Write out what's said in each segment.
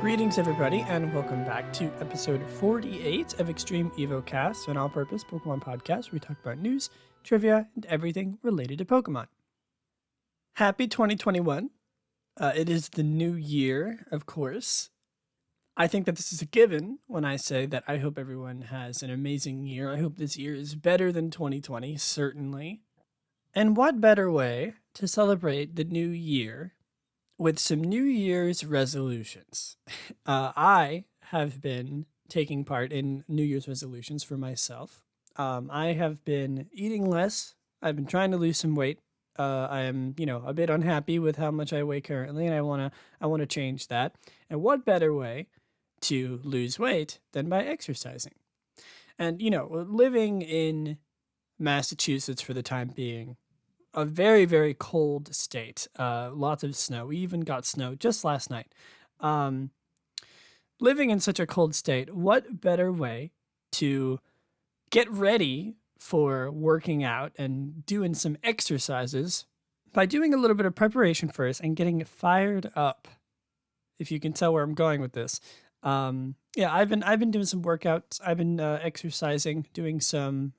Greetings, everybody, and welcome back to episode 48 of Extreme Evocast, an all-purpose Pokemon podcast where we talk about news, trivia, and everything related to Pokemon. Happy 2021. It is the new year, of course. I think that this is a given when I say that I hope everyone has an amazing year. I hope this year is better than 2020, certainly. And what better way to celebrate the new year with some New Year's resolutions? I have been taking part in New Year's resolutions for myself. I have been eating less. I've been trying to lose some weight. I am, a bit unhappy with how much I weigh currently, and I wanna change that. And what better way to lose weight than by exercising? And living in Massachusetts for the time being, a very, very cold state. Lots of snow. We even got snow just last night. Living in such a cold state, what better way to get ready for working out and doing some exercises by doing a little bit of preparation first and getting fired up? If you can tell where I'm going with this. I've been doing some workouts. I've been exercising, doing some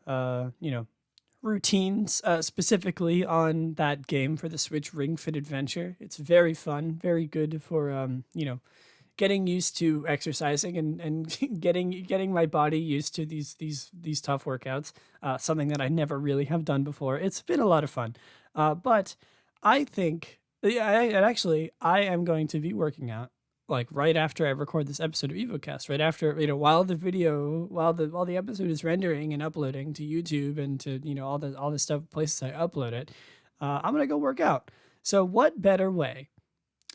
routines, specifically on that game for the Switch, Ring Fit Adventure. It's very fun, very good for getting used to exercising and getting my body used to these tough workouts. Something that I never really have done before. It's been a lot of fun, but I think I am going to be working out like right after I record this episode of Evocast, right after, while the episode is rendering and uploading to YouTube and to, all the stuff, places I upload it, I'm going to go work out. So what better way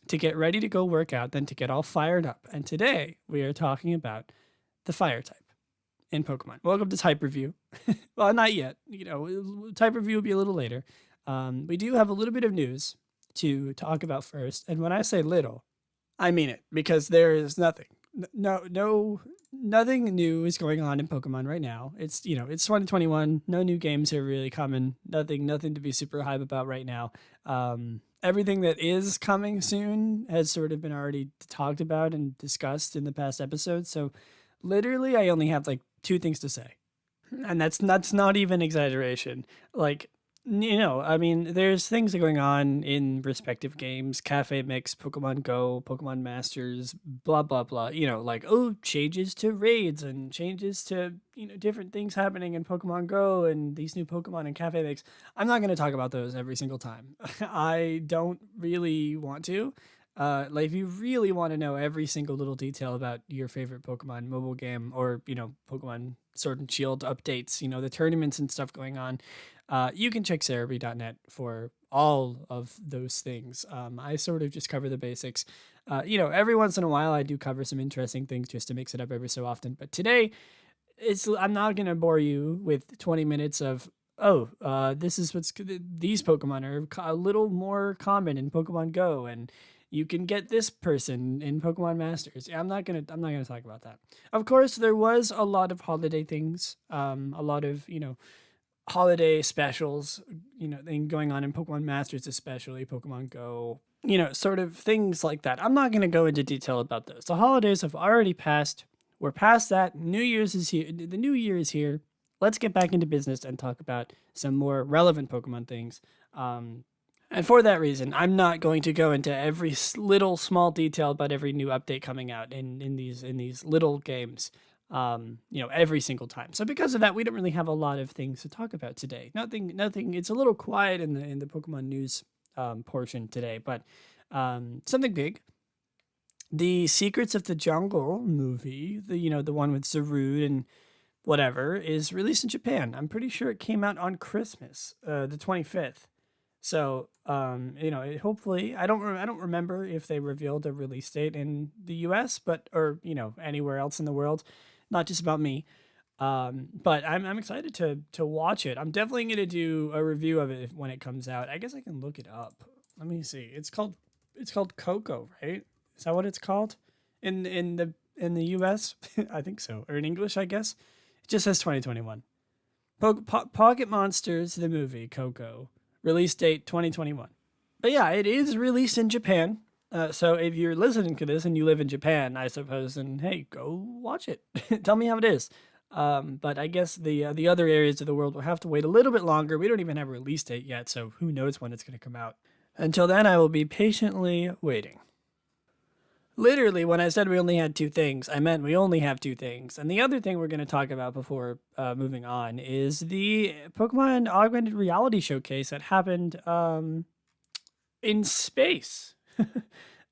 to get ready to go work out than to get all fired up? And today we are talking about the fire type in Pokemon. Welcome to Type Review. Well, not yet. Type Review will be a little later. We do have a little bit of news to talk about first. And when I say little, I mean it, because there is nothing new is going on in Pokemon right now. It's 2021. No new games are really coming. Nothing to be super hype about right now. Everything that is coming soon has sort of been already talked about and discussed in the past episodes. So literally, I only have like two things to say, and that's not even exaggeration. There's things going on in respective games, Cafe Mix, Pokemon Go, Pokemon Masters, blah, blah, blah, changes to raids and changes to, different things happening in Pokemon Go and these new Pokemon in Cafe Mix. I'm not going to talk about those every single time. I don't really want to. If you really want to know every single little detail about your favorite Pokemon mobile game or, Pokemon Sword and Shield updates, the tournaments and stuff going on, you can check Cerebi.net for all of those things. I sort of just cover the basics. Every once in a while I do cover some interesting things just to mix it up every so often. But today, I'm not going to bore you with 20 minutes of, this is these Pokemon are a little more common in Pokemon Go, and you can get this person in Pokemon Masters. I'm not gonna talk about that. Of course, there was a lot of holiday things, a lot of holiday specials, going on in Pokemon Masters, especially Pokemon Go, sort of things like that. I'm not gonna go into detail about those. The holidays have already passed. We're past that. New Year's is here. The new year is here. Let's get back into business and talk about some more relevant Pokemon things. And for that reason, I'm not going to go into every little small detail about every new update coming out in these little games, every single time. So because of that, we don't really have a lot of things to talk about today. Nothing. It's a little quiet in the Pokemon news portion today, but something big. The Secrets of the Jungle movie, the one with Zarude and whatever, is released in Japan. I'm pretty sure it came out on Christmas, the 25th. So, hopefully, I don't remember if they revealed a release date in the US, or anywhere else in the world, not just about me. But I'm excited to watch it. I'm definitely going to do a review of it when it comes out. I guess I can look it up. Let me see. It's called Coco, right? Is that what it's called in the US? I think so. Or in English, I guess. It just says 2021. Pocket Monsters, the movie, Coco. Release date 2021. But yeah, it is released in Japan. So if you're listening to this and you live in Japan, I suppose, then hey, go watch it. Tell me how it is. But I guess the other areas of the world will have to wait a little bit longer. We don't even have a release date yet, so who knows when it's going to come out. Until then, I will be patiently waiting. Literally, when I said we only had two things, I meant we only have two things. And the other thing we're going to talk about before moving on is the Pokemon Augmented Reality Showcase that happened in space.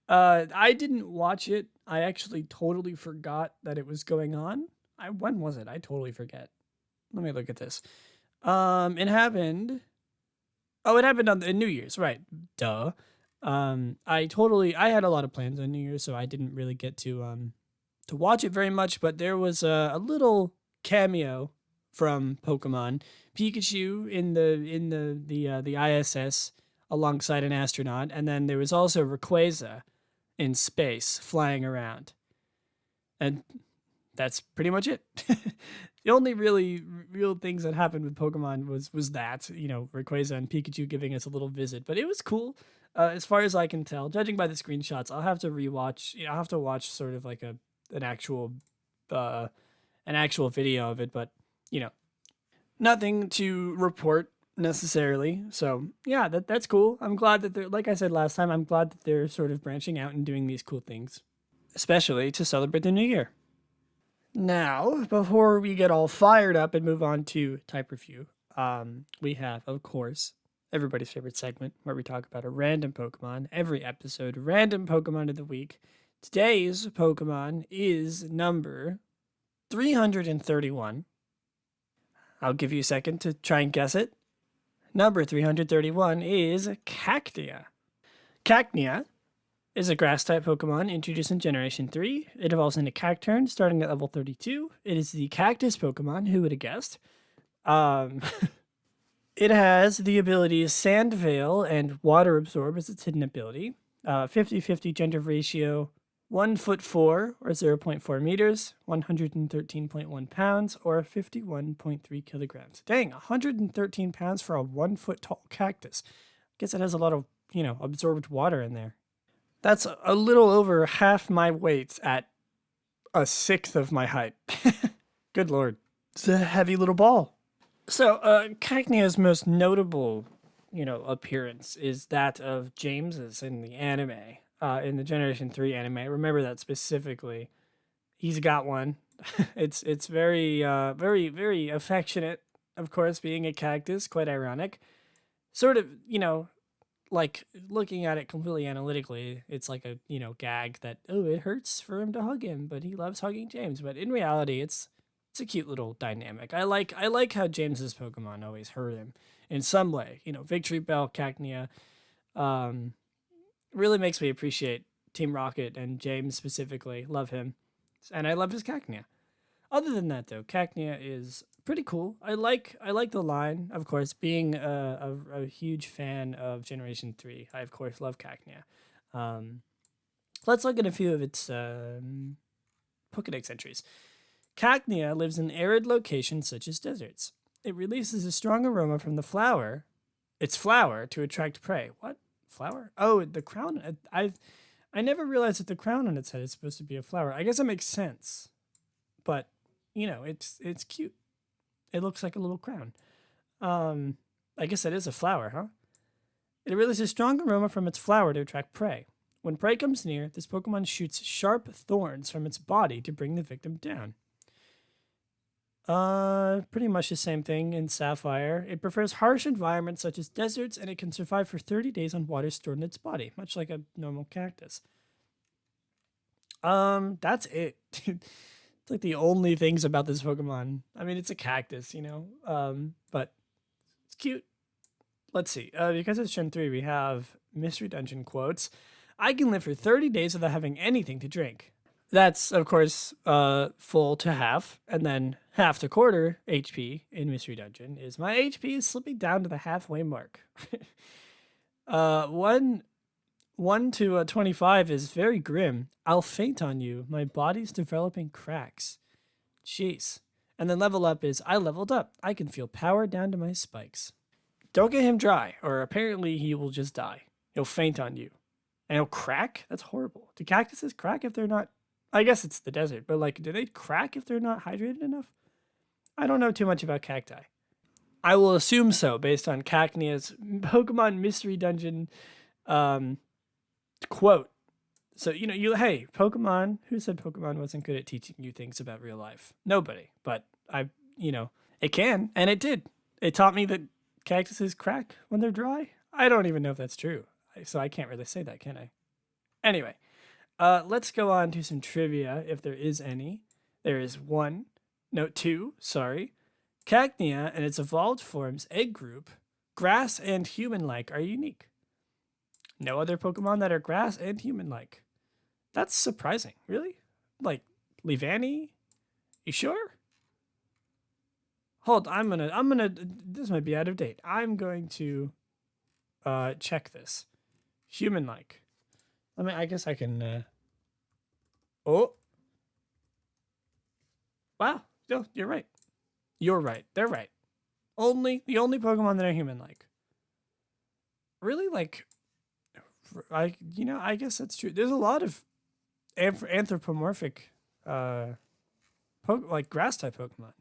I didn't watch it. I actually totally forgot that it was going on. When was it? I totally forget. Let me look at this. It happened. Oh, it happened on New Year's, right? Duh. I had a lot of plans on New Year's, so I didn't really get to watch it very much. But there was a little cameo from Pokemon Pikachu in the ISS alongside an astronaut, and then there was also Rayquaza in space flying around, and that's pretty much it. The only really real things that happened with Pokemon was that Rayquaza and Pikachu giving us a little visit, but it was cool. As far as I can tell, judging by the screenshots, I'll have to rewatch. I'll have to watch sort of like an actual uh, an actual video of it, but you know, nothing to report necessarily. So yeah, that's cool. I'm glad that they're, like I said last time, I'm glad that they're sort of branching out and doing these cool things, especially to celebrate the new year. Now, before we get all fired up and move on to type review, we have, of course, everybody's favorite segment where we talk about a random Pokemon every episode, random Pokemon of the week. Today's Pokemon is number 331. I'll give you a second to try and guess it. Number 331 is Cacnea. Cacnea is a grass-type Pokemon introduced in Generation 3. It evolves into Cacturn, starting at level 32. It is the Cactus Pokemon, who would have guessed? It has the abilities Sand Veil and Water Absorb as its hidden ability. 50-50 gender ratio, 1'4" or 0.4 meters, 113.1 pounds, or 51.3 kilograms. Dang, 113 pounds for a 1 foot tall cactus. Guess it has a lot of, absorbed water in there. That's a little over half my weight at a sixth of my height. Good lord. It's a heavy little ball. So, Cacnea's most notable, appearance is that of James's in the anime, in the Generation 3 anime. I remember that specifically. He's got one. It's very, very, very affectionate, of course, being a cactus, quite ironic. Sort of, like looking at it completely analytically, it's like a gag that it hurts for him to hug him, but he loves hugging James. But in reality, it's a cute little dynamic. I like how James's Pokemon always hurt him in some way. Victory Bell, Cacnea, really makes me appreciate Team Rocket and James specifically. Love him, and I love his Cacnea. Other than that, though, Cacnea is pretty cool. I like the line, of course. Being a huge fan of Generation 3, I of course love Cacnea. Let's look at a few of its Pokedex entries. Cacnea lives in arid locations such as deserts. It releases a strong aroma from its flower, to attract prey. What flower? Oh, the crown. I never realized that the crown on its head is supposed to be a flower. I guess that makes sense, but it's cute. It looks like a little crown. I guess that is a flower, huh? It releases a strong aroma from its flower to attract prey. When prey comes near, this Pokemon shoots sharp thorns from its body to bring the victim down. Pretty much the same thing in Sapphire. It prefers harsh environments such as deserts, and it can survive for 30 days on water stored in its body, much like a normal cactus. That's it. It's like the only things about this Pokemon. I mean, it's a cactus, but it's cute. Let's see. Because it's Gen 3, we have Mystery Dungeon quotes. I can live for 30 days without having anything to drink. That's, of course, full to half, and then half to quarter HP in Mystery Dungeon is my HP is slipping down to the halfway mark. 1 to 25 is very grim. I'll faint on you. My body's developing cracks. Jeez. And then level up is I leveled up. I can feel power down to my spikes. Don't get him dry, or apparently he will just die. He'll faint on you. I know crack. That's horrible. Do cactuses crack if they're not? I guess it's the desert, but like, do they crack if they're not hydrated enough? I don't know too much about cacti. I will assume so based on Cacnea's Pokemon Mystery Dungeon um, quote. So hey, Pokemon. Who said Pokemon wasn't good at teaching you things about real life? Nobody. But it can, and it did. It taught me that cactuses crack when they're dry. I don't even know if that's true, so I can't really say that, can I? Anyway, let's go on to some trivia, if there is any. There is one. No, two. Sorry. Cacnea and its evolved forms, egg group, grass and human-like, are unique. No other Pokemon that are grass and human-like. That's surprising. Really? Like, Leavanny? You sure? Hold, this might be out of date. I'm going to check this. Human-like. I guess I can, oh. Wow. No, you're right. You're right. They're right. The only Pokemon that are human-like. Really, like, I guess that's true. There's a lot of anthropomorphic, like grass-type Pokemon.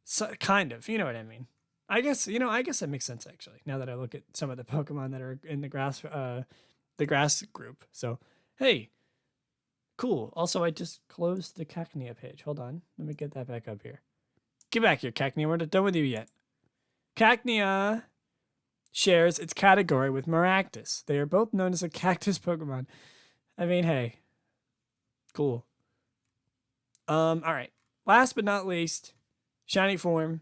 So, kind of, you know what I mean. I guess that makes sense actually. Now that I look at some of the Pokemon that are in the grass group. So, hey, cool. Also, I just closed the Cacnea page. Hold on, let me get that back up here. Get back here, Cacnea. We're not done with you yet. Cacnea shares its category with Maractus. They are both known as a cactus Pokemon. I mean, hey, cool. All right. Last but not least, shiny form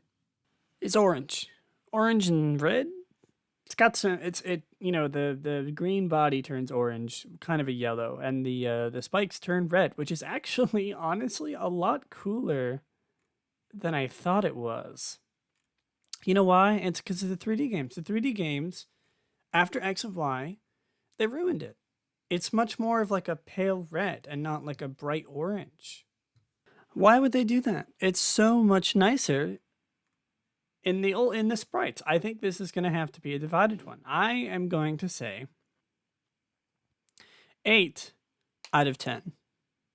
is orange. Orange and red. It's got some. The green body turns orange, kind of a yellow, and the spikes turn red, which is actually honestly a lot cooler than I thought it was. You know why? It's because of the 3D games. The 3D games, after X of Y, they ruined it. It's much more of like a pale red and not like a bright orange. Why would they do that? It's so much nicer in the sprites. I think this is going to have to be a divided one. I am going to say 8 out of 10.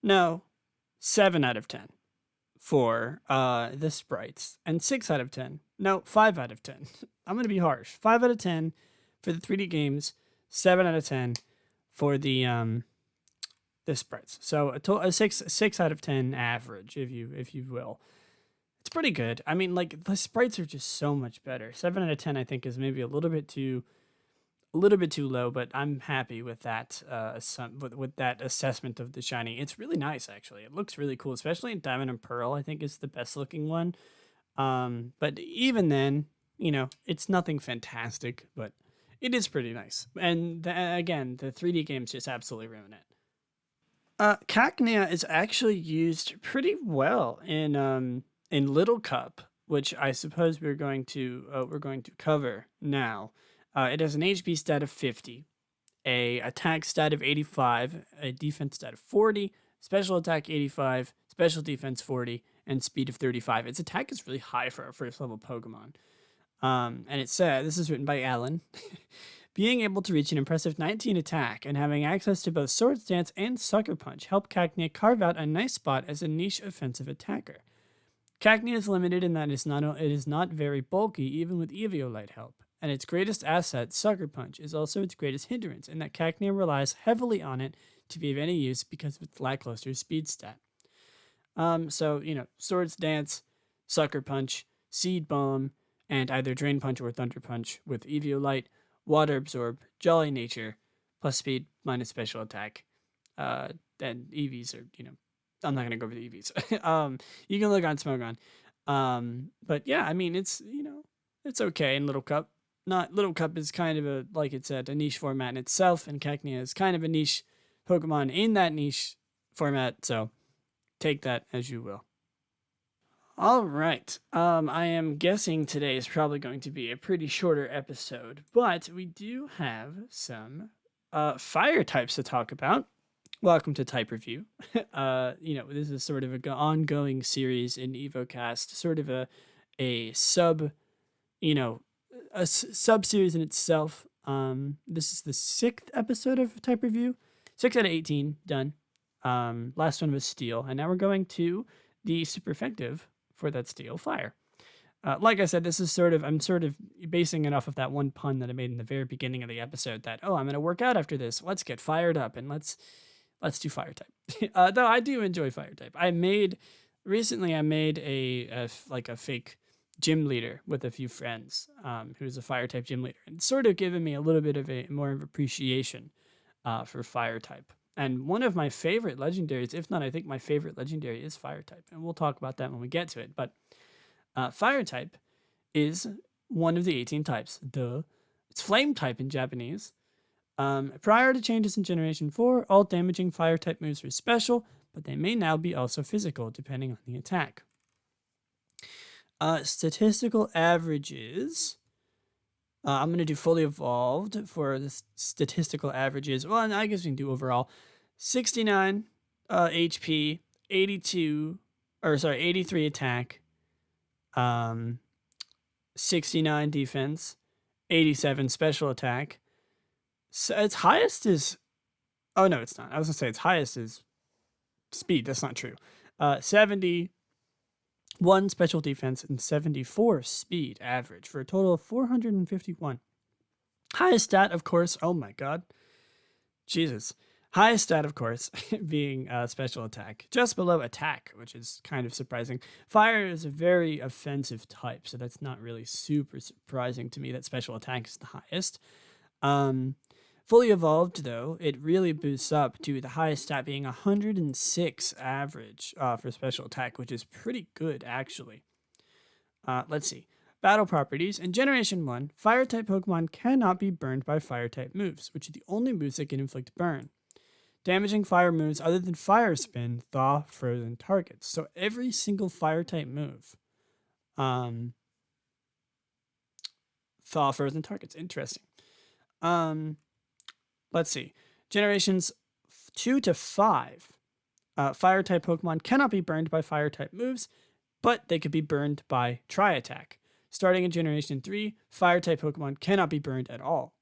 No, 7 out of 10 for the sprites, and 6 out of 10. No, 5 out of 10. I'm going to be harsh. 5 out of 10 for the 3D games, 7 out of 10 for the sprites. So a 6 out of 10 average, if you will. It's pretty good. I mean, like, the sprites are just so much better. 7 out of 10, I think, is maybe a little bit too low, but I'm happy with that. With that assessment of the shiny. It's really nice, actually. It looks really cool, especially in Diamond and Pearl. I think is the best looking one. But even then, it's nothing fantastic, but it is pretty nice. And again, the 3D games just absolutely ruin it. Cacnea is actually used pretty well in Little Cup, which I suppose we're going to cover now. It has an HP stat of 50, a attack stat of 85, a defense stat of 40, special attack 85, special defense 40, and speed of 35. Its attack is really high for a first level Pokemon. And it says, this is written by Alan, being able to reach an impressive 19 attack and having access to both Swords Dance and Sucker Punch help Cacnea carve out a nice spot as a niche offensive attacker. Cacnea is limited in that it is not very bulky even with Eviolite help, and its greatest asset, Sucker Punch, is also its greatest hindrance in that Cacnea relies heavily on it to be of any use because of its lackluster speed stat. Swords Dance, Sucker Punch, Seed Bomb, and either Drain Punch or Thunder Punch with Eviolite, Water Absorb, Jolly Nature, plus Speed minus Special Attack. And EVs are, I'm not gonna go over the EVs. You can look on Smogon. But yeah, I mean it's okay in Little Cup. Little Cup is kind of like it said, a niche format in itself, and Cacnea is kind of a niche Pokemon in that niche format. So take that as you will. All right. I am guessing today is probably going to be a pretty shorter episode, but we do have some fire types to talk about. Welcome to Type Review. This is sort of an ongoing series in Evocast, sort of a sub, a sub series in itself. This is the 6th episode of Type Review. 6 out of 18 done. Last one was Steel, and now we're going to the super effective for that Steel, Fire. Like I said, I'm sort of basing it off of that one pun that I made in the very beginning of the episode that, oh, I'm going to work out after this. Let's get fired up and let's do fire type. Though I do enjoy fire type. Recently I made a fake gym leader with a few friends, who's a fire type gym leader, and sort of given me a little bit of a more of appreciation, for fire type. And one of my favorite legendaries, if not, I think my favorite legendary is fire type. And we'll talk about that when we get to it. But fire type is one of the 18 types. Duh. It's flame type in Japanese. Prior to changes in Generation 4, all damaging fire type moves were special, but they may now be also physical, depending on the attack. Statistical averages. I'm going to do fully evolved for the statistical averages. Well, I guess we can do overall. 69 HP, 83 attack, 69 defense, 87 special attack. So its highest is, oh no, it's not. I was gonna say its highest is speed. That's not true. 71 special defense and 74 speed average for a total of 451. Highest stat, of course. Oh my god, Jesus. Highest stat, of course, being special attack, just below attack, which is kind of surprising. Fire is a very offensive type, so that's not really super surprising to me that special attack is the highest. Fully evolved, though, it really boosts up to the highest stat being 106 average for special attack, which is pretty good, actually. Let's see. Battle properties. In Generation 1, Fire-type Pokemon cannot be burned by Fire-type moves, which are the only moves that can inflict burn. Damaging fire moves other than Fire Spin thaw frozen targets. So every single Fire-type move thaw frozen targets. Interesting. Let's see. Generations 2 to 5, Fire-type Pokemon cannot be burned by Fire-type moves, but they could be burned by Tri-Attack. Starting in Generation 3, Fire-type Pokemon cannot be burned at all.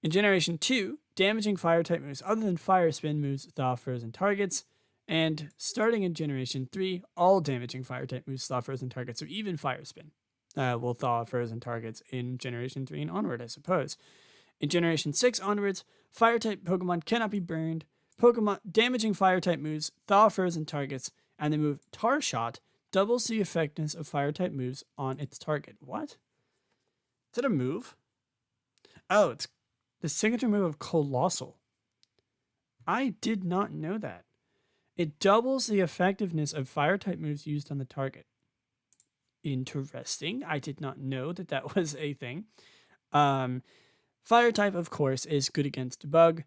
In Generation 2, damaging Fire-type moves other than Fire Spin moves thaw frozen targets. And starting in Generation 3, all damaging Fire-type moves thaw frozen targets, so even Fire Spin will thaw frozen targets in Generation 3 and onward, I suppose. In Generation 6 onwards, Fire-type Pokemon cannot be burned. Damaging Fire-type moves thaw frozen targets, and the move Tar Shot doubles the effectiveness of Fire-type moves on its target. What? Is that a move? Oh, it's the signature move of Colossal. I did not know that. It doubles the effectiveness of Fire-type moves used on the target. Interesting. I did not know that that was a thing. Fire-type, of course, is good against Bug,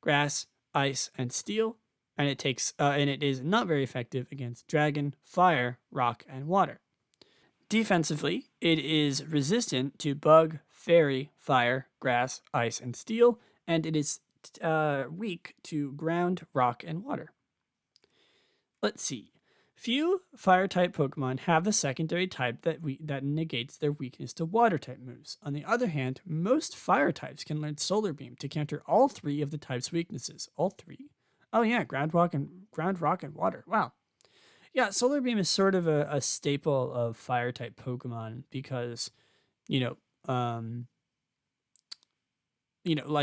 Grass, Ice, and Steel, and it is not very effective against Dragon, Fire, Rock, and Water. Defensively, it is resistant to Bug, Fairy, Fire, Grass, Ice, and Steel, and it is weak to Ground, Rock, and Water. Let's see. Few Fire-type Pokemon have the secondary type that negates their weakness to Water-type moves. On the other hand, most Fire types can learn Solar Beam to counter all 3 of the type's weaknesses. All 3? Oh yeah, Ground, Rock, and Water. Wow. Yeah, Solar Beam is sort of a staple of Fire-type Pokemon because, like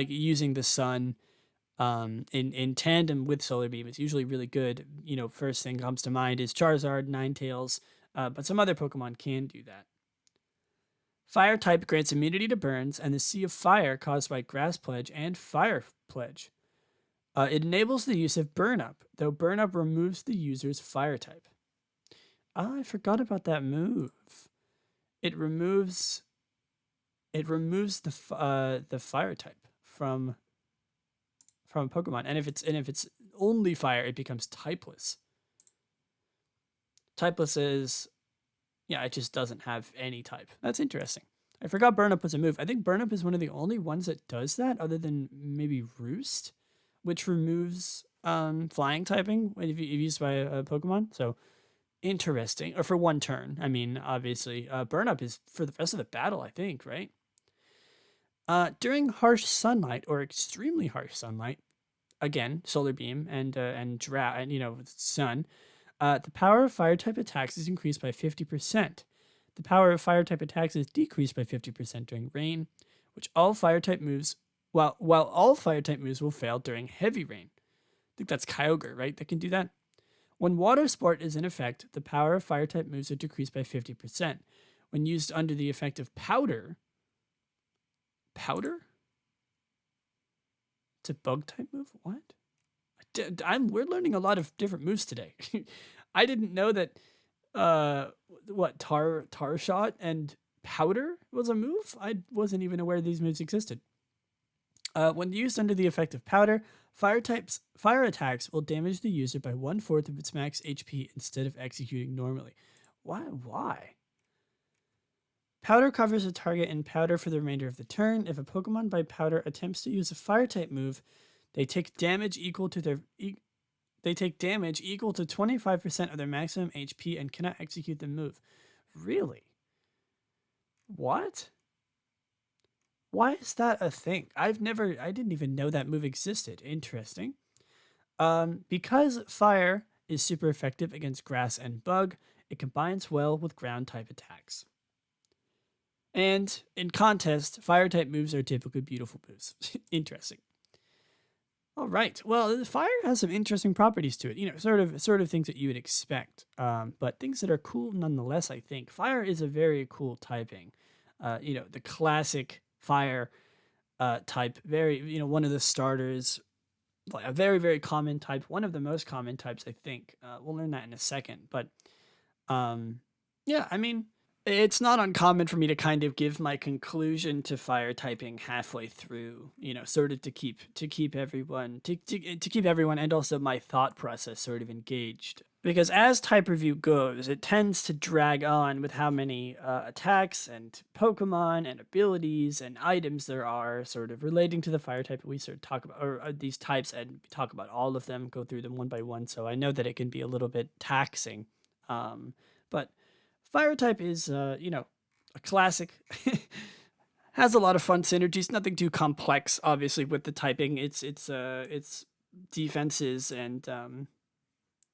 using the sun in tandem with Solar Beam is usually really good. First thing comes to mind is Charizard, Ninetales, but some other Pokemon can do that. Fire type grants immunity to burns and the Sea of Fire caused by Grass Pledge and Fire Pledge. It enables the use of Burn Up, though Burn Up removes the user's Fire type. I forgot about that move. It removes the Fire type from Pokemon, and if it's only Fire, it becomes typeless. Typeless is, it just doesn't have any type. That's interesting. I forgot Burn Up was a move. I think Burn Up is one of the only ones that does that, other than maybe Roost, which removes flying typing if used by a Pokemon. So interesting. Or for one turn. I mean, obviously, Burn Up is for the rest of the battle, I think, right? During harsh sunlight or extremely harsh sunlight, again, solar beam and sun, the power of fire type attacks is increased by 50%. The power of fire type attacks is decreased by 50% during rain, which all fire type moves, while all fire type moves will fail during heavy rain. I think that's Kyogre, right? That can do that. When water sport is in effect, the power of fire type moves are decreased by 50%. When used under the effect of powder, powder? It's a bug type move? What? We're learning a lot of different moves today. I didn't know that tar shot and powder was a move. I wasn't even aware these moves existed. When used under the effect of powder, fire attacks will damage the user by 1/4 of its max HP instead of executing normally. Why? Powder covers a target in powder for the remainder of the turn. If a Pokemon by powder attempts to use a fire type move, they take damage equal to 25% of their maximum HP and cannot execute the move. Really? What? Why is that a thing? I didn't even know that move existed. Interesting. Because fire is super effective against grass and bug, it combines well with ground type attacks. And in contest, fire type moves are typically beautiful moves. Interesting. All right. Well, fire has some interesting properties to it. Sort of things that you would expect, but things that are cool nonetheless. I think fire is a very cool typing. The classic fire type. Very, one of the starters, like a very very common type. One of the most common types, I think. We'll learn that in a second, but yeah. I mean, it's not uncommon for me to kind of give my conclusion to fire typing halfway through, sort of to keep everyone and also my thought process sort of engaged. Because as type review goes, it tends to drag on with how many attacks and Pokemon and abilities and items there are sort of relating to the fire type. We sort of talk about or these types and talk about all of them, go through them one by one. So I know that it can be a little bit taxing, but fire type is, a classic. Has a lot of fun synergies. Nothing too complex, obviously, with the typing. It's defenses and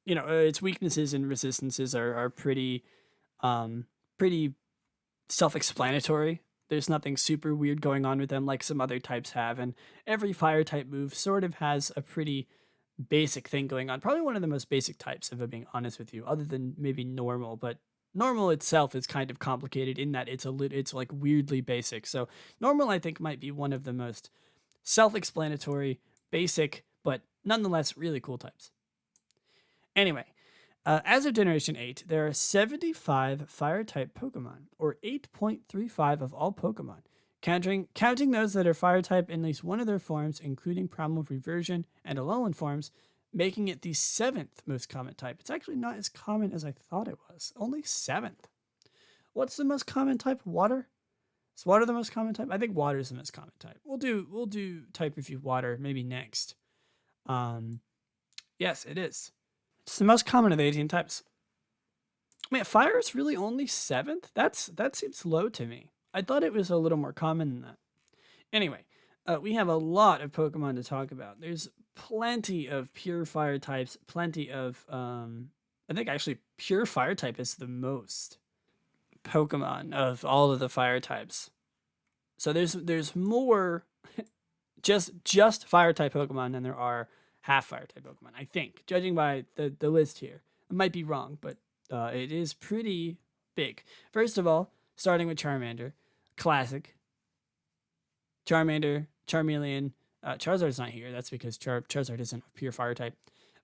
its weaknesses and resistances are pretty pretty self-explanatory. There's nothing super weird going on with them like some other types have, and every fire type move sort of has a pretty basic thing going on. Probably one of the most basic types, if I'm being honest with you, other than maybe normal, but normal itself is kind of complicated in that it's like weirdly basic. So normal, I think, might be one of the most self-explanatory, basic, but nonetheless really cool types. Anyway, as of Generation 8, there are 75 fire-type Pokemon, or 8.35 of all Pokemon, counting those that are fire-type in at least one of their forms, including Primal Reversion and Alolan forms, making it the 7th most common type. It's actually not as common as I thought it was. Only 7th. What's the most common type? Water? Is water the most common type? I think water is the most common type. We'll do type review water maybe next. Yes, it is. It's the most common of the 18 types. Man, fire is really only 7th? That seems low to me. I thought it was a little more common than that. Anyway, we have a lot of Pokemon to talk about. There's plenty of pure fire types, plenty of, I think actually pure fire type is the most Pokemon of all of the fire types. So there's more just fire type Pokemon than there are half fire type Pokemon, I think, judging by the list here. I might be wrong, but it is pretty big. First of all, starting with Charmander, classic. Charmander, Charmeleon, Charizard's not here. That's because Charizard isn't a pure fire type.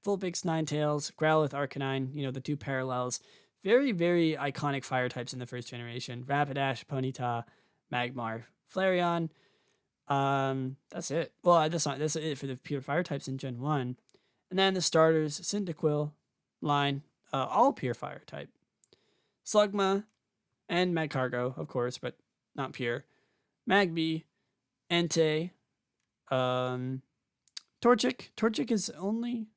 Vulpix, Ninetales, Growlithe, Arcanine, the two parallels. Very, very iconic fire types in the first generation. Rapidash, Ponyta, Magmar, Flareon. That's it. Well, that's it for the pure fire types in Gen 1. And then the starters, Cyndaquil, Line, all pure fire type. Slugma, and Magcargo, of course, but not pure. Magby, Entei, Torchic. Torchic is only...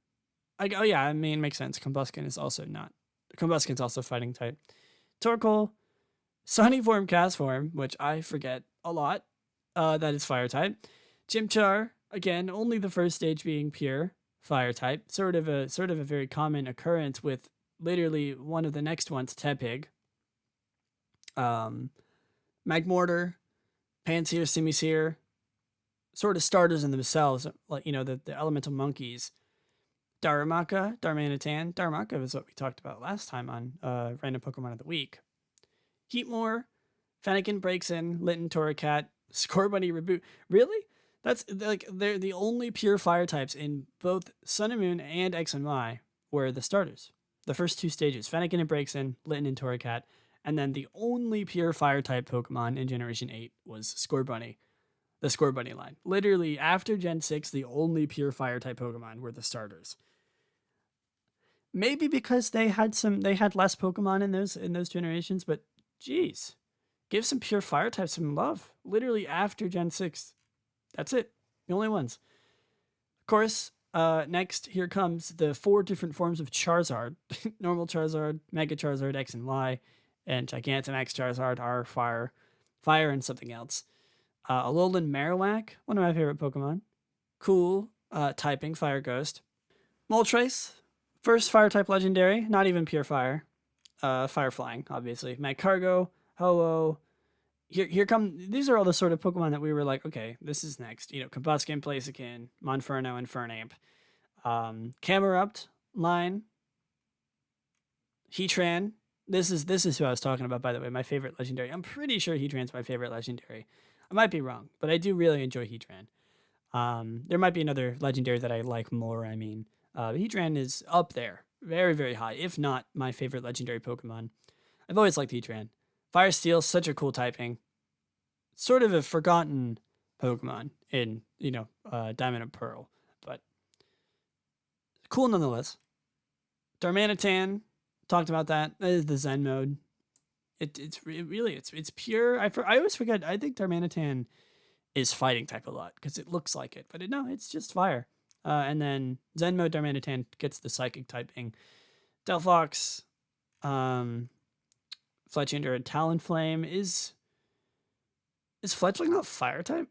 it makes sense. Combuskin is also not... Combuskin's also fighting type. Torkoal, Sunny Form, Cast Form, which I forget a lot. That is fire type. Chimchar, again, only the first stage being pure fire type. Sort of a very common occurrence with literally one of the next ones, Tepig. Magmortar, Panseer, Simisear, sort of starters in themselves, like the elemental monkeys. Darumaka, Darmanitan. Darumaka is what we talked about last time on Random Pokemon of the Week. Heatmore, Fennekin breaks in, Litten, Torracat, Scorbunny, Reboot. Really? That's like they're the only pure fire types in both Sun and Moon and X and Y were the starters. The first two stages, Fennekin and breaks in, Litten and Torracat, and then the only pure fire type Pokemon in Generation 8 was Scorbunny. The Scorbunny line. Literally after Gen 6, the only pure fire type Pokemon were the starters. Maybe because they had less Pokemon in those generations, but geez. Give some pure fire types some love. Literally after Gen 6. That's it. The only ones. Of course, next, here comes the 4 different forms of Charizard. Normal Charizard, Mega Charizard, X and Y, and Gigantamax Charizard are fire and something else. Alolan Marowak, one of my favorite Pokemon. Cool, typing, Fire Ghost. Moltres, first fire type legendary, not even pure fire. Fire flying, obviously. Magcargo, Ho-Oh. Here come, these are all the sort of Pokemon that we were like, okay, this is next. Combuskin, Blaziken, Monferno, and Fernamp. Camerupt line. Heatran. This is who I was talking about, by the way, my favorite legendary. I'm pretty sure Heatran's my favorite legendary. I might be wrong, but I do really enjoy Heatran. There might be another legendary that I like more, Heatran is up there. Very, very high, if not my favorite legendary Pokemon. I've always liked Heatran. Fire Steel, such a cool typing. Sort of a forgotten Pokemon in, Diamond and Pearl, but cool nonetheless. Darmanitan, talked about that. That is the Zen mode. It's pure. I always forget. I think Darmanitan is fighting type a lot because it looks like it, but it's just fire. And then Zen mode Darmanitan gets the psychic typing. Delphox, Fletchinder, and Talonflame is Fletchling not fire type?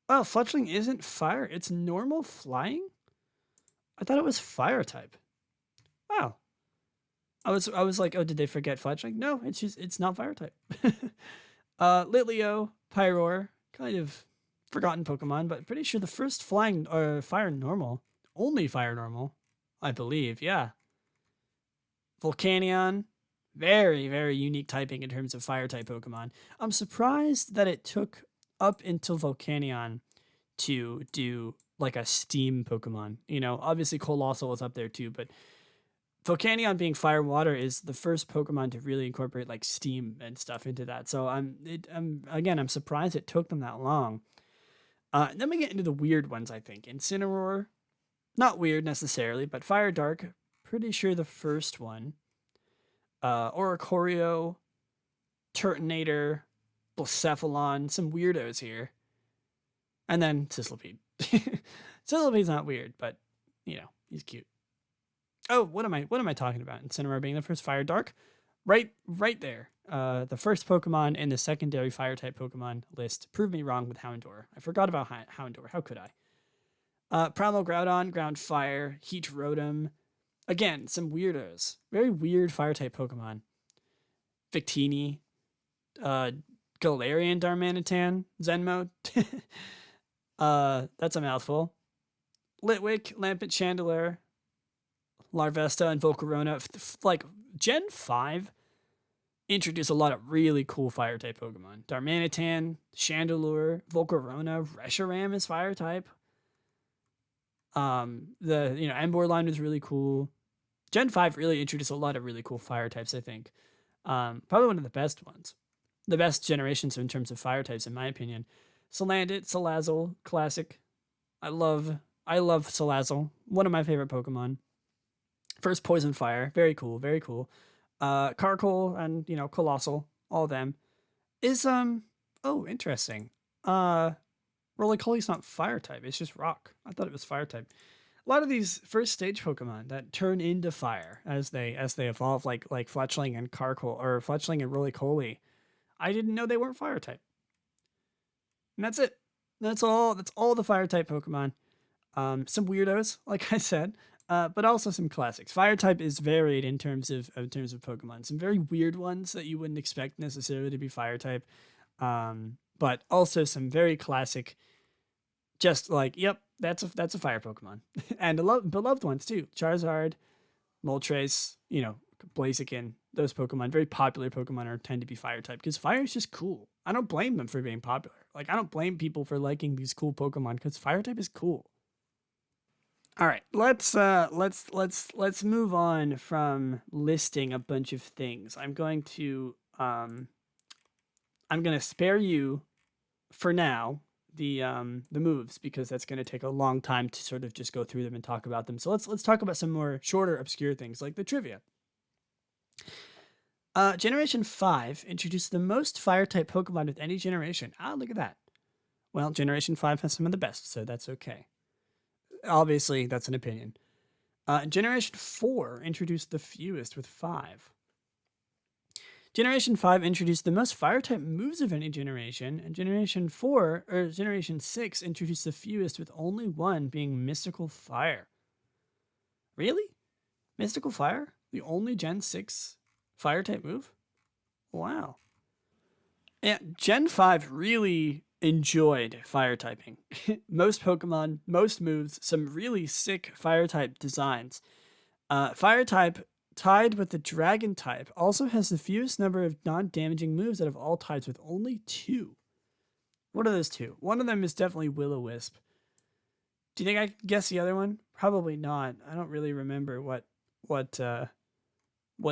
Oh, Fletchling isn't fire. It's normal flying. I thought it was fire type. Wow. I was like, oh, did they forget Fletchling? No, it's not fire type. Litleo, Pyroar, kind of forgotten Pokemon, but pretty sure the first flying or fire normal, only fire normal, I believe. Yeah. Volcanion, very, very unique typing in terms of fire type Pokemon. I'm surprised that it took up until Volcanion to do like a steam Pokemon. Obviously Colossal was up there too, but Volcanion being fire water is the first Pokemon to really incorporate like steam and stuff into that. So I'm surprised it took them that long. Then we get into the weird ones, I think. Incineroar, not weird necessarily, but Fire Dark, pretty sure the first one. Oricorio, Turtonator, Blacephalon, some weirdos here. And then Sizzlipede. Sizzlipede's not weird, but he's cute. Oh, what am I talking about? Incineroar being the first Fire Dark? Right there. The first Pokemon in the secondary fire type Pokemon list. Prove me wrong with Houndour. I forgot about Houndour. How could I? Primal Groudon, Ground Fire, Heat Rotom. Again, some weirdos. Very weird fire type Pokemon. Victini, Galarian Darmanitan, Zen mode. That's a mouthful. Litwick, Lampent Chandelure, Larvesta, and Volcarona. Like, Gen 5 introduced a lot of really cool fire type Pokemon. Darmanitan, Chandelure, Volcarona, Reshiram is fire type. The Emboar line was really cool. Gen 5 really introduced a lot of really cool fire types, I think. Probably one of the best ones. The best generations in terms of fire types, in my opinion. Salandit, Salazzle, classic. I love Salazzle. One of my favorite Pokemon. First Poison Fire. Very cool, very cool. Carkol and, Colossal. All of them. Is, interesting. Roly-Poly's not fire type. It's just rock. I thought it was fire type. A lot of these first stage Pokemon that turn into fire as they evolve, like Fletchling and Carkol, or Fletchling and Roly-Poly. I didn't know they weren't fire type. And that's it. That's all the fire type Pokemon. Some weirdos, like I said, but also some classics. Fire type is varied in terms of Pokemon. Some very weird ones that you wouldn't expect necessarily to be fire type, but also some very classic. Just like, yep, that's a fire Pokemon, and beloved ones too. Charizard, Moltres, Blaziken. Those Pokemon, very popular Pokemon, tend to be fire type because fire is just cool. I don't blame them for being popular. Like I don't blame people for liking these cool Pokemon because fire type is cool. All right, let's move on from listing a bunch of things. I'm going to spare you for now the moves because that's going to take a long time to sort of just go through them and talk about them. So let's talk about some more shorter obscure things like the trivia. Generation 5 introduced the most fire type Pokemon with any generation. Ah, look at that. Well, Generation 5 has some of the best, so that's okay. Obviously, that's an opinion. Generation 4 introduced the fewest with 5. Generation 5 introduced the most fire type moves of any generation, and Generation 6 introduced the fewest with only 1 being Mystical Fire. Really? Mystical Fire? The only Gen 6 fire type move? Wow. Yeah, Gen 5 really enjoyed fire typing. Most Pokemon, most moves, some really sick fire type designs. Fire type, tied with the dragon type, also has the fewest number of non-damaging moves out of all types with only 2. What are those 2? One of them is definitely Will-O-Wisp. Do you think I can guess the other one? Probably not. I don't really remember what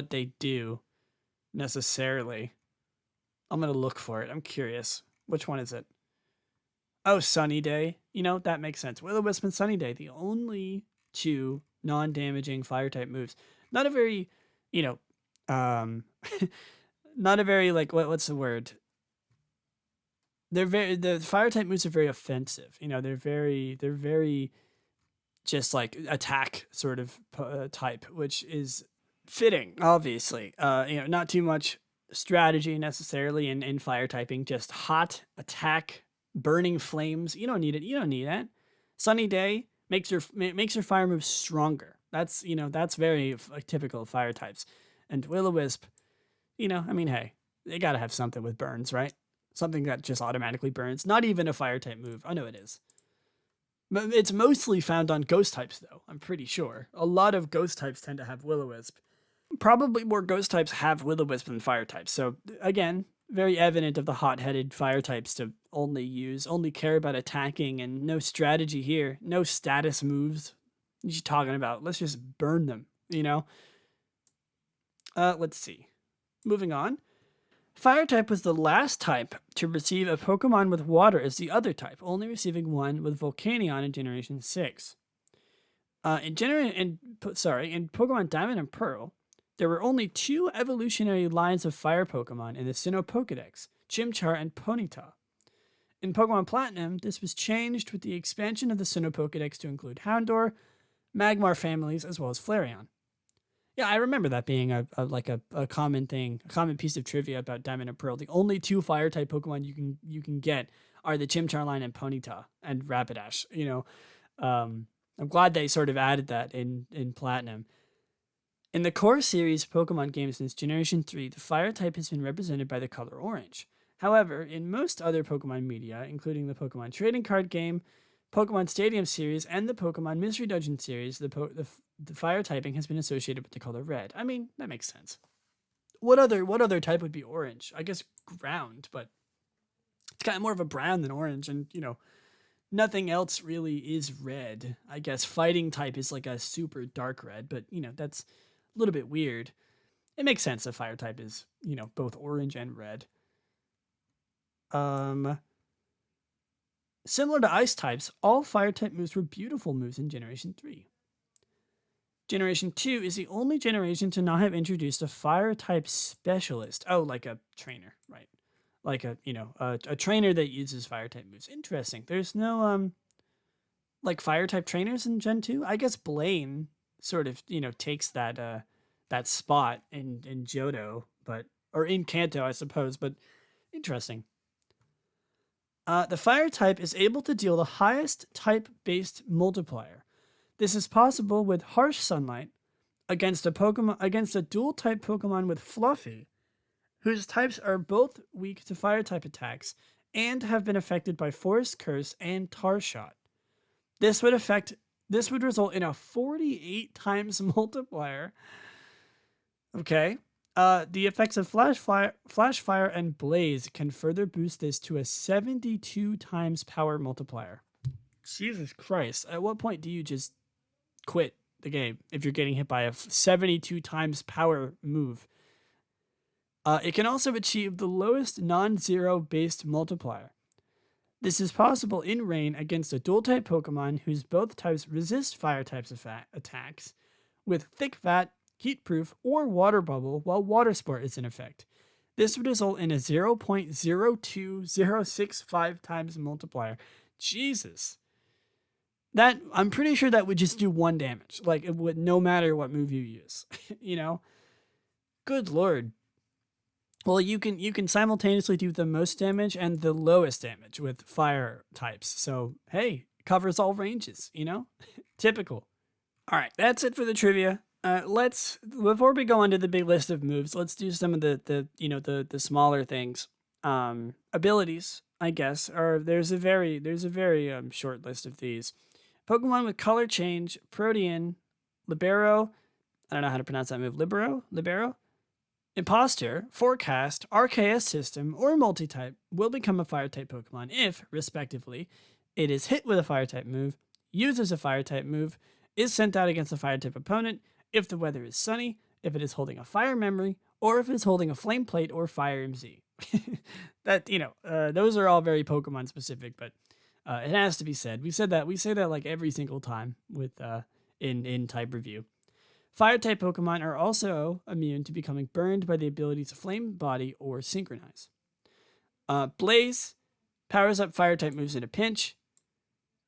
they do necessarily. I'm gonna look for it. I'm curious. Which one is it? Oh, Sunny Day. That makes sense. Will-O-Wisp and Sunny Day, the only 2 non-damaging fire type moves. Not a very, you know, um, not a very like what's the word? The fire type moves are very offensive. They're very just like attack sort of type, which is fitting, obviously. Not too much strategy necessarily in fire typing, just hot attack, burning flames. You don't need it. You don't need that. Sunny Day makes your fire moves stronger. That's very typical of fire types. And Will-O-Wisp, hey, they gotta have something with burns, right? Something that just automatically burns. Not even a fire type move. I know it is. It's mostly found on ghost types, though, I'm pretty sure. A lot of ghost types tend to have Will-O-Wisp. Probably more ghost types have Will-O-Wisp than fire types. So, again, very evident of the hot-headed fire types to only care about attacking and no strategy here. No status moves. What are you talking about? Let's just burn them, Let's see. Moving on. Fire type was the last type to receive a Pokemon with water as the other type, only receiving one with Volcanion in Generation 6. In Pokemon Diamond and Pearl, there were only 2 evolutionary lines of fire Pokemon in the Sinnoh Pokedex, Chimchar and Ponyta. In Pokemon Platinum, this was changed with the expansion of the Sinnoh Pokedex to include Houndour, Magmar families, as well as Flareon. Yeah, I remember that being a common thing, a common piece of trivia about Diamond and Pearl. The only 2 fire type Pokemon you can get are the Chimchar line and Ponyta and Rapidash. I'm glad they sort of added that in Platinum. In the core series Pokemon games since Generation 3, the fire type has been represented by the color orange. However, in most other Pokemon media, including the Pokemon Trading Card Game, Pokemon Stadium series, and the Pokemon Mystery Dungeon series, the fire typing has been associated with the color red. I mean, that makes sense. What other type would be orange? I guess ground, but it's kind of more of a brown than orange, and nothing else really is red. I guess fighting type is like a super dark red, but that's a little bit weird. It makes sense that fire type is both orange and red. Similar to ice types, all fire type moves were beautiful moves in Generation 3. Generation 2 is the only generation to not have introduced a fire type specialist. Oh, like a trainer, right? Like a trainer that uses fire type moves. Interesting. There's no like fire type trainers in Gen 2. I guess Blaine sort of takes that spot in Johto, or in Kanto, I suppose. But interesting. The fire type is able to deal the highest type-based multiplier. This is possible with Harsh Sunlight against a dual type Pokemon with Fluffy, whose types are both weak to fire type attacks and have been affected by Forest Curse and Tar Shot. This would result in a 48 times multiplier. Okay. The effects of Flash Fire, and Blaze can further boost this to a 72 times power multiplier. Jesus Christ. At what point do you just quit the game if you're getting hit by a 72 times power move? It can also achieve the lowest non-zero based multiplier. This is possible in Rain against a dual-type Pokemon whose both types resist fire types attacks, with Thick Vat, Heatproof, or Water Bubble while Water Sport is in effect. This would result in a 0.02065 times multiplier. Jesus. I'm pretty sure that would just do 1 damage. Like, it would, no matter what move you use. You know? Good lord. Well, you can simultaneously do the most damage and the lowest damage with fire types. So, hey, covers all ranges, you know? Typical. All right, that's it for the trivia. Before we go on to the big list of moves, let's do some of the smaller things. Abilities, I guess, or there's a very short list of these. Pokemon with color change, Protean, Libero, I don't know how to pronounce that move, Libero, Imposter, Forecast, RKS System, or Multi-type will become a Fire-type Pokemon if, respectively, it is hit with a Fire-type move, uses a Fire-type move, is sent out against a Fire-type opponent, if the weather is sunny, if it is holding a Fire Memory, or if it is holding a Flame Plate or Fire MZ. Those are all very Pokemon specific, but it has to be said. We say that like every single time with in type review. Fire-type Pokemon are also immune to becoming burned by the abilities of Flame Body or Synchronize. Blaze powers up Fire-type moves in a pinch.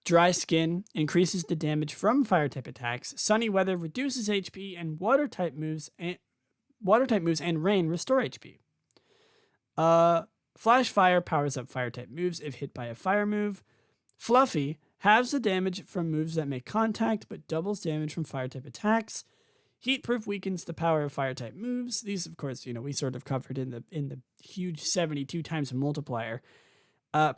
Dry Skin increases the damage from Fire-type attacks. Sunny Weather reduces HP, and Water-type moves and Rain restore HP. Flash Fire powers up Fire-type moves if hit by a Fire move. Fluffy halves the damage from moves that make contact, but doubles damage from Fire-type attacks. Heatproof weakens the power of Fire-type moves. These, of course, we sort of covered in the huge 72 times multiplier.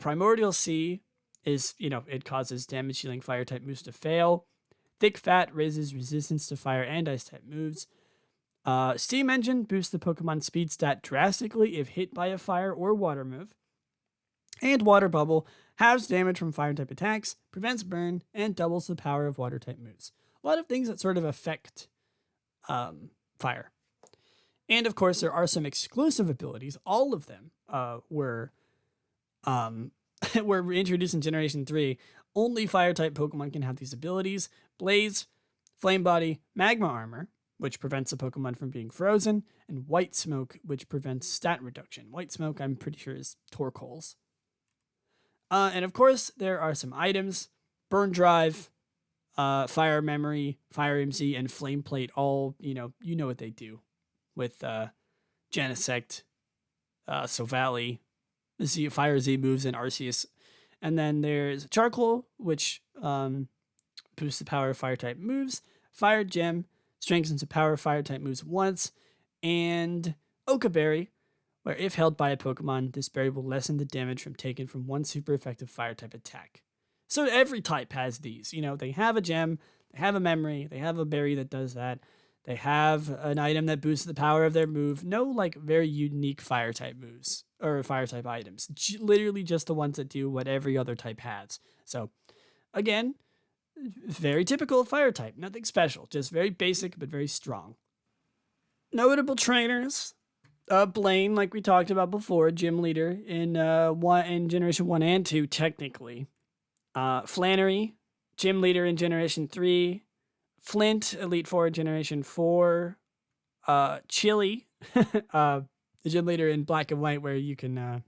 Primordial Sea is, it causes damage-dealing Fire-type moves to fail. Thick Fat raises resistance to Fire and Ice-type moves. Steam Engine boosts the Pokemon speed stat drastically if hit by a Fire or Water move. And Water Bubble halves damage from Fire-type attacks, prevents burn, and doubles the power of Water-type moves. A lot of things that sort of affect fire. And of course, there are some exclusive abilities. All of them were introduced in Generation 3. Only Fire-type Pokemon can have these abilities. Blaze, Flame Body, Magma Armor, which prevents the Pokemon from being frozen, and White Smoke, which prevents stat reduction. White Smoke, I'm pretty sure, is Torkoal's. And of course, there are some items. Burn Drive, Fire Memory, Fire MZ, and Flame Plate, all, you know what they do with Genesect, Sovali, Fire Z moves, and Arceus. And then there's Charcoal, which boosts the power of Fire-type moves. Fire Gem strengthens the power of Fire-type moves once. And Oka Berry, where if held by a Pokemon, this berry will lessen the damage taken from one super effective Fire-type attack. So every type has these. They have a gem, they have a memory, they have a berry that does that. They have an item that boosts the power of their move. No, very unique Fire-type moves or Fire-type items. Literally just the ones that do what every other type has. So, again, very typical of Fire-type. Nothing special. Just very basic, but very strong. Notable trainers. Blaine, like we talked about before, gym leader in Generation 1 and 2, technically. Flannery, gym leader in Generation 3. Flint, Elite Four in Generation 4. Chili, the gym leader in Black and White, where you can,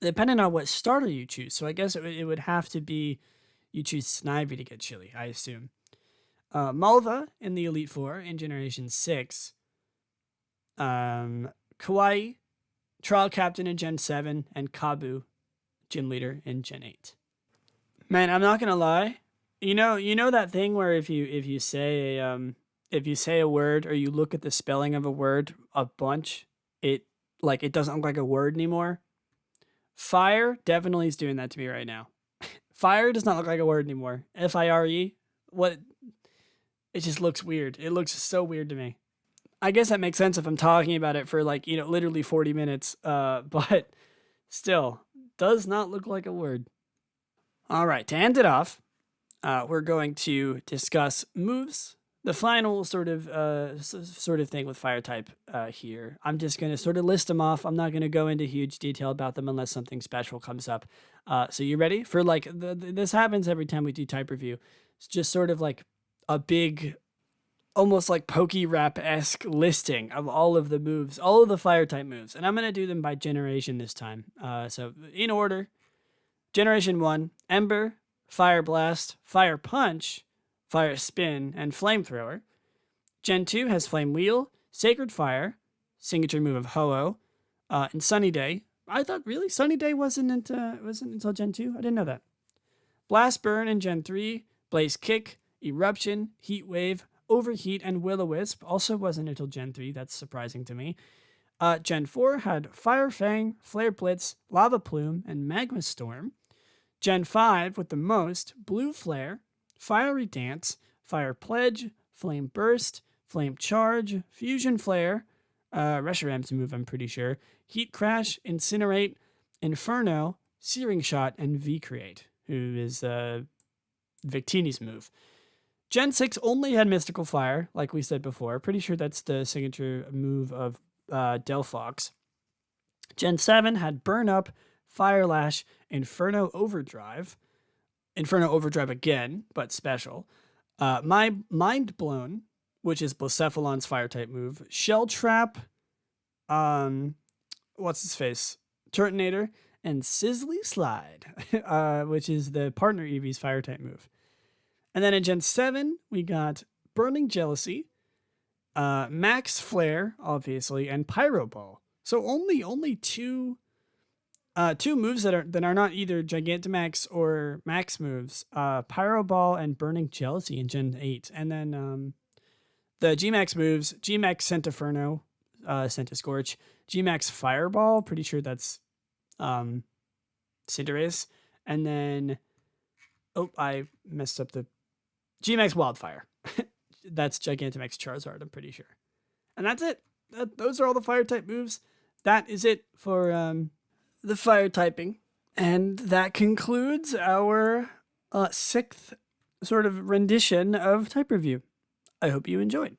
depending on what starter you choose. So I guess it would have to be you choose Snivy to get Chili, I assume. Malva in the Elite Four in Generation 6. Kawaii, Trial Captain in Gen 7, and Kabu, Gym Leader in Gen 8. Man, I'm not gonna lie. You know that thing where if you say a word or you look at the spelling of a word a bunch, it it doesn't look like a word anymore. Fire definitely is doing that to me right now. Fire does not look like a word anymore. Fire. What? It just looks weird. It looks so weird to me. I guess that makes sense if I'm talking about it for literally 40 minutes. But still, does not look like a word. All right, to end it off, we're going to discuss moves. The final sort of thing with fire type here. I'm just gonna sort of list them off. I'm not gonna go into huge detail about them unless something special comes up. So you ready for this happens every time we do type review. It's just sort of like a big, almost like pokey rap-esque listing of all of the moves, all of the fire type moves, and I'm gonna do them by generation this time. So in order. Generation 1, Ember, Fire Blast, Fire Punch, Fire Spin, and Flamethrower. Gen 2 has Flame Wheel, Sacred Fire, signature move of Ho-Oh, and Sunny Day. I thought, really? Sunny Day wasn't until Gen 2? I didn't know that. Blast Burn in Gen 3, Blaze Kick, Eruption, Heat Wave, Overheat, and Will-O-Wisp. Also wasn't until Gen 3. That's surprising to me. Gen 4 had Fire Fang, Flare Blitz, Lava Plume, and Magma Storm. Gen 5 with the most, Blue Flare, Fiery Dance, Fire Pledge, Flame Burst, Flame Charge, Fusion Flare, Reshiram's move I'm pretty sure, Heat Crash, Incinerate, Inferno, Searing Shot, and V-Create, who is Victini's move. Gen 6 only had Mystical Fire, like we said before. Pretty sure that's the signature move of Delphox. Gen 7 had Burn Up, Fire Lash, Inferno Overdrive again, but special. My Mind Blown, which is Blacephalon's fire type move. Shell Trap, what's his face? Turtonator, and Sizzly Slide, which is the partner Eevee's fire type move. And then in Gen 7, we got Burning Jealousy, Max Flare, obviously, and Pyro Ball. So only two moves that are not either Gigantamax or Max moves. Pyro Ball and Burning Jealousy in Gen 8. And then the Gmax moves, Gmax Centiferno, Centiscorch, Gmax Fireball, pretty sure that's Cinderace. And then, I messed up the Gmax Wildfire. That's Gigantamax Charizard, I'm pretty sure. And that's it. Those are all the fire type moves. That is it for the fire typing. And that concludes our sixth sort of rendition of type review. I hope you enjoyed.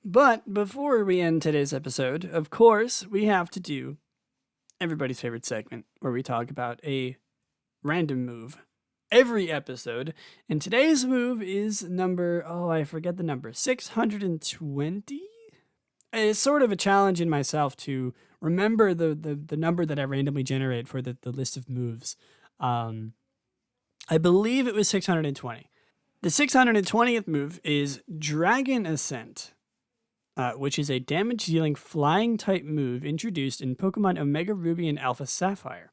But before we end today's episode, of course, we have to do everybody's favorite segment where we talk about a random move every episode. And today's move is number, I forget the number, 620? It's sort of a challenge in myself to remember the number that I randomly generate for the list of moves. I believe it was 620. The 620th move is Dragon Ascent, which is a damage-dealing flying-type move introduced in Pokemon Omega Ruby and Alpha Sapphire.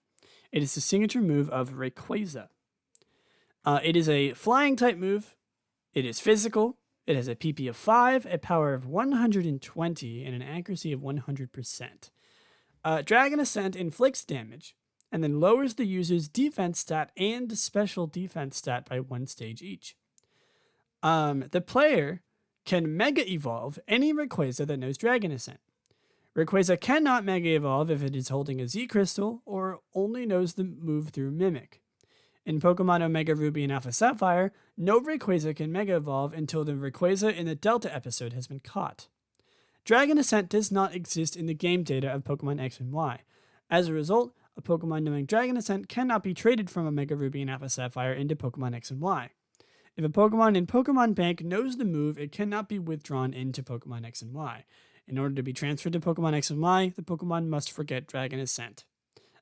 It is the signature move of Rayquaza. It is a flying-type move. It is physical. It has a PP of 5, a power of 120, and an accuracy of 100%. Dragon Ascent inflicts damage, and then lowers the user's defense stat and special defense stat by 1 stage each. The player can Mega Evolve any Rayquaza that knows Dragon Ascent. Rayquaza cannot Mega Evolve if it is holding a Z Crystal or only knows the move through Mimic. In Pokemon Omega Ruby and Alpha Sapphire, no Rayquaza can Mega Evolve until the Rayquaza in the Delta episode has been caught. Dragon Ascent does not exist in the game data of Pokemon X and Y. As a result, a Pokemon knowing Dragon Ascent cannot be traded from Omega Ruby and Alpha Sapphire into Pokemon X and Y. If a Pokemon in Pokemon Bank knows the move, it cannot be withdrawn into Pokemon X and Y. In order to be transferred to Pokemon X and Y, the Pokemon must forget Dragon Ascent.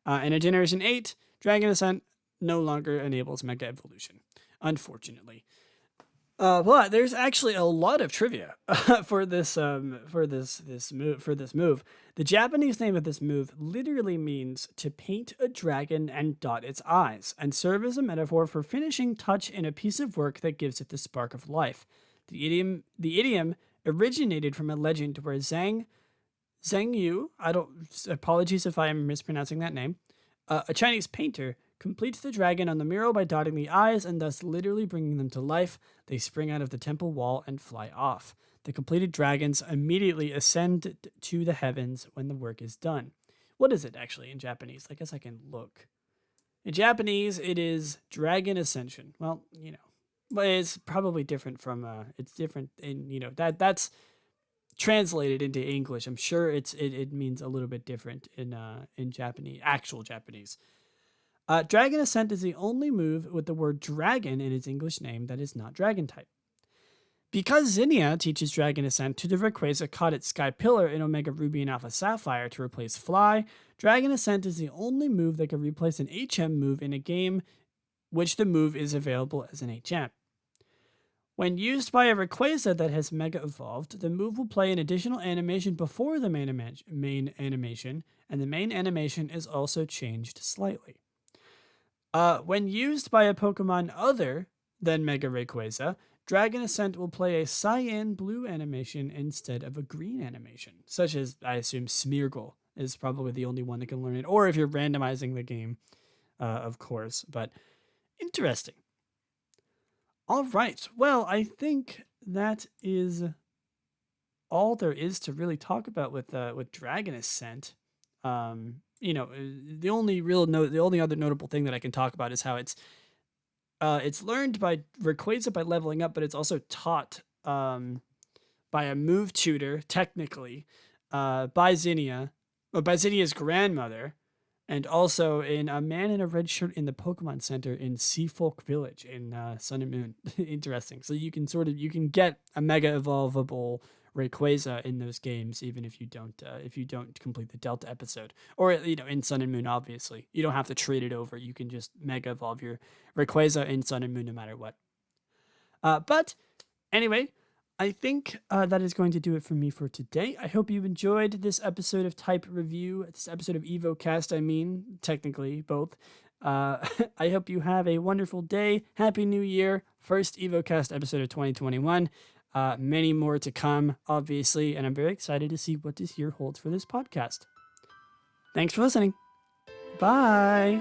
In a Generation 8, Dragon Ascent no longer enables Mega Evolution, unfortunately. But there's actually a lot of trivia for this move. The Japanese name of this move literally means to paint a dragon and dot its eyes, and serve as a metaphor for finishing touch in a piece of work that gives it the spark of life. The idiom originated from a legend where Zhang Yu, I don't apologies if I am mispronouncing that name, a Chinese painter, completes the dragon on the mural by dotting the eyes and thus literally bringing them to life. They spring out of the temple wall and fly off. The completed dragons immediately ascend to the heavens when the work is done. What is it actually in Japanese? I guess I can look. In Japanese, it is dragon ascension. Well, but it's probably different from it's different in that's translated into English. I'm sure it means a little bit different in Japanese, actual Japanese. Dragon Ascent is the only move with the word dragon in its English name that is not dragon type. Because Zinnia teaches Dragon Ascent to the Rayquaza caught at Sky Pillar in Omega Ruby and Alpha Sapphire to replace Fly, Dragon Ascent is the only move that can replace an HM move in a game which the move is available as an HM. When used by a Rayquaza that has Mega Evolved, the move will play an additional animation before the main animation, and the main animation is also changed slightly. When used by a Pokemon other than Mega Rayquaza, Dragon Ascent will play a cyan blue animation instead of a green animation, such as, I assume, Smeargle is probably the only one that can learn it, or if you're randomizing the game, of course, but interesting. All right, well, I think that is all there is to really talk about with Dragon Ascent. The only other notable thing that I can talk about is how it's learned by Rayquaza by leveling up, but it's also taught by a move tutor, technically, by Zinnia, or by Zinnia's grandmother, and also in a man in a red shirt in the Pokemon Center in Seafolk Village in Sun and Moon. Interesting. So you can get a Mega Evolvable Rayquaza in those games, even if you don't complete the Delta episode, or in Sun and Moon. Obviously, you don't have to trade it over. You can just Mega Evolve your Rayquaza in Sun and Moon, no matter what. But anyway, I think that is going to do it for me for today. I hope you enjoyed this episode of Type Review, this episode of Evocast, I mean, technically, both. I hope you have a wonderful day. Happy New Year. First Evocast episode of 2021. Many more to come, obviously, and I'm very excited to see what this year holds for this podcast. Thanks for listening. Bye.